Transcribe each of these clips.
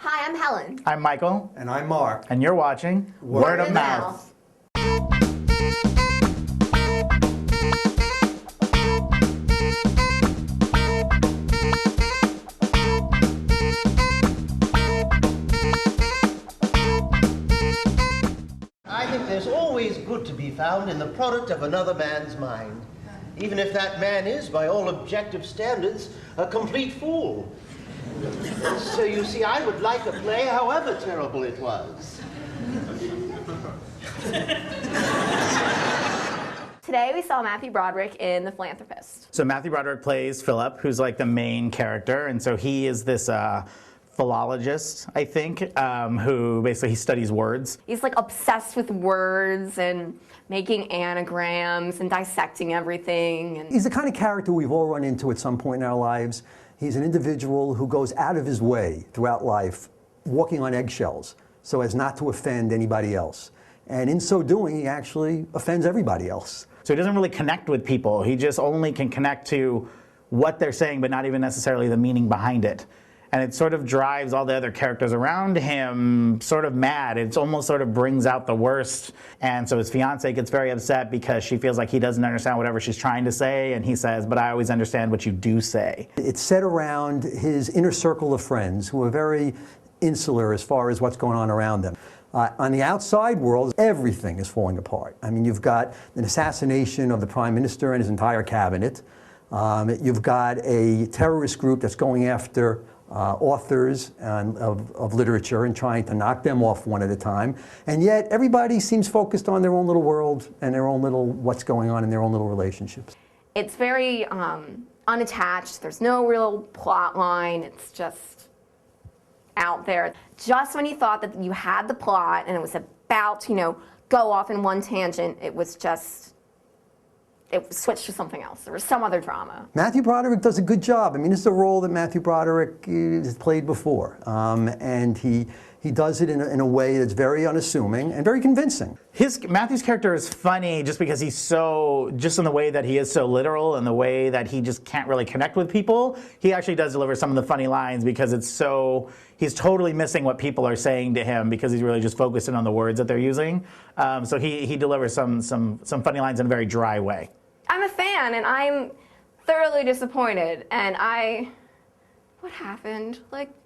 Hi, I'm Helen. I'm Michael. And I'm Mark. And you're watching Word of Mouth. I think there's always good to be found in the product of another man's mind, even if that man is, by all objective standards, a complete fool. So you see, I would like a play, however terrible it was. Today we saw Matthew Broderick in The Philanthropist. So Matthew Broderick plays Philip, who's like the main character, and so he is this philologist, I think, who basically he studies words. He's like obsessed with words and making anagrams and dissecting everything. And He's the kind of character we've all run into at some point in our lives. He's an individual who goes out of his way throughout life, walking on eggshells, so as not to offend anybody else. And in so doing, he actually offends everybody else. So he doesn't really connect with people. He just only can connect to what they're saying, but not even necessarily the meaning behind it. And it sort of drives all the other characters around him sort of mad. It almost sort of brings out the worst. And so his fiancée gets very upset because she feels like he doesn't understand whatever she's trying to say. And he says, but I always understand what you do say. It's set around his inner circle of friends who are very insular as far as what's going on around them. On the outside world, everything is falling apart. I mean, you've got an assassination of the Prime Minister and his entire cabinet. You've got a terrorist group that's going after authors of literature and trying to knock them off one at a time. And yet everybody seems focused on their own little world and their own little what's going on in their own little relationships. it's very unattached. There's no real plot line. It's just out there. Just when you thought that you had the plot and it was about to, go off in one tangent, it switched to something else. There was some other drama. Matthew Broderick does a good job. I mean, it's a role that Matthew Broderick has played before. And he does it in a way that's very unassuming and very convincing. Matthew's character is funny just because he's just in the way that he is so literal and the way that he just can't really connect with people. He actually does deliver some of the funny lines because he's totally missing what people are saying to him because he's really just focusing on the words that they're using. So he delivers some funny lines in a very dry way. I'm a fan, and I'm thoroughly disappointed. And what happened?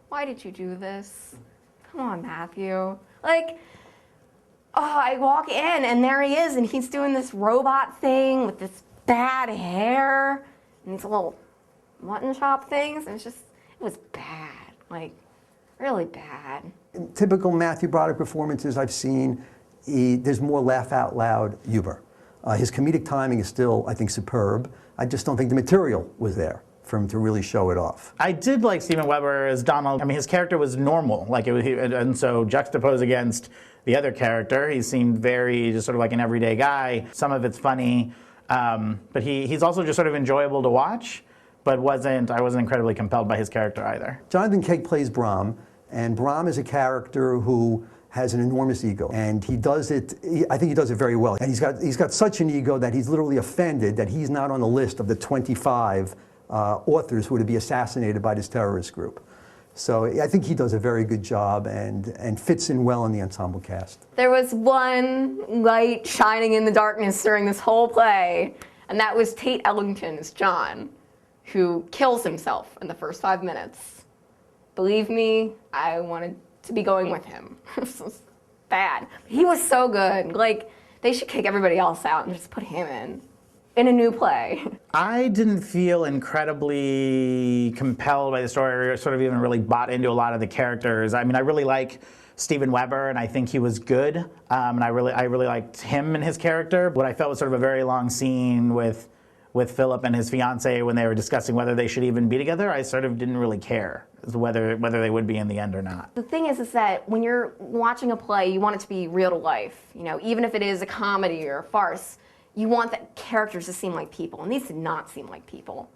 Why did you do this? Come on, Matthew. I walk in, and there he is, and he's doing this robot thing with this bad hair, and these little mutton chop things, and it was bad, really bad. In typical Matthew Broderick performances I've seen, there's more laugh-out-loud humor. His comedic timing is still, I think, superb. I just don't think the material was there for him to really show it off. I did like Steven Weber as Donald. I mean, his character was normal, and so juxtaposed against the other character, he seemed very just sort of like an everyday guy. Some of it's funny, but he's also just sort of enjoyable to watch. But I wasn't incredibly compelled by his character either. Jonathan Cake plays Brom, and Brom is a character who has an enormous ego, and he does it. I think he does it very well. And he's got such an ego that he's literally offended that he's not on the list of the 25 authors who were to be assassinated by this terrorist group. So I think he does a very good job and fits in well in the ensemble cast. There was one light shining in the darkness during this whole play, and that was Tate Ellington as John, who kills himself in the first 5 minutes. Believe me, I wanted to be going with him. This was bad. He was so good. They should kick everybody else out and just put him in a new play. I didn't feel incredibly compelled by the story or sort of even really bought into a lot of the characters. I mean, I really like Steven Weber, and I think he was good. And I really liked him and his character. What I felt was sort of a very long scene with Philip and his fiancée when they were discussing whether they should even be together. I sort of didn't really care whether they would be in the end or not. The thing is that when you're watching a play, you want it to be real to life. Even if it is a comedy or a farce, you want the characters to seem like people, and these did not seem like people.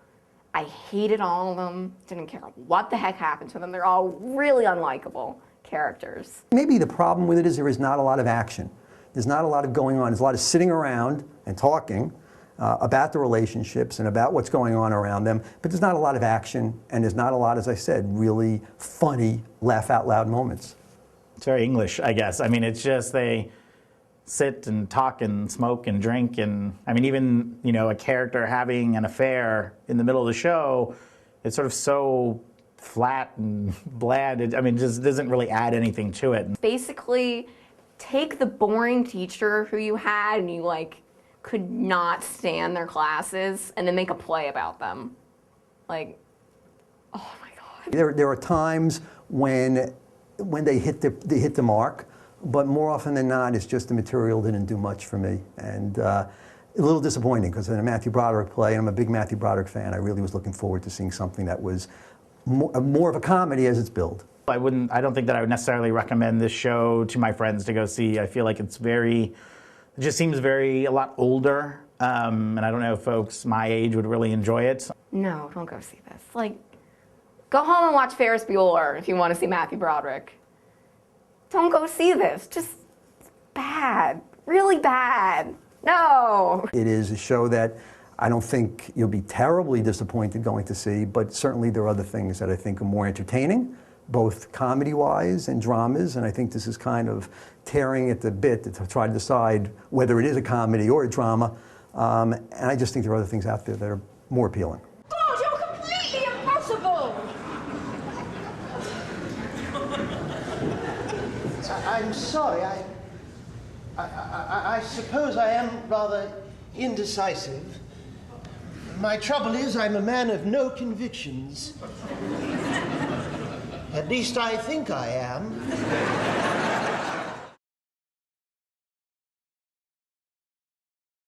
I hated all of them, didn't care what the heck happened to them. They're all really unlikable characters. Maybe the problem with it is there is not a lot of action. There's not a lot of going on. There's a lot of sitting around and talking, about the relationships and about what's going on around them, but there's not a lot of action, and there's not a lot, as I said, really funny, laugh-out-loud moments. It's very English, I guess. I mean, it's just they sit and talk and smoke and drink, and I mean, even, you know, a character having an affair in the middle of the show, it's sort of so flat and bland. I mean, it just doesn't really add anything to it. Basically, take the boring teacher who you had and you like could not stand their classes and then make a play about them. Like, oh my God. There are times when they hit the mark, but more often than not, it's just the material didn't do much for me. And a little disappointing, because in a Matthew Broderick play, and I'm a big Matthew Broderick fan, I really was looking forward to seeing something that was more of a comedy as it's billed. I don't think that I would necessarily recommend this show to my friends to go see. I feel like it just seems a lot older, and I don't know if folks my age would really enjoy it. No, don't go see this. Like, go home and watch Ferris Bueller if you want to see Matthew Broderick. Don't go see this. Just bad. Really bad. No. It is a show that I don't think you'll be terribly disappointed going to see, but certainly there are other things that I think are more entertaining, both comedy-wise and dramas, and I think this is kind of tearing at the bit to try to decide whether it is a comedy or a drama, and I just think there are other things out there that are more appealing. God, you're completely impossible! I'm sorry, I suppose I am rather indecisive. My trouble is I'm a man of no convictions. At least I think I am.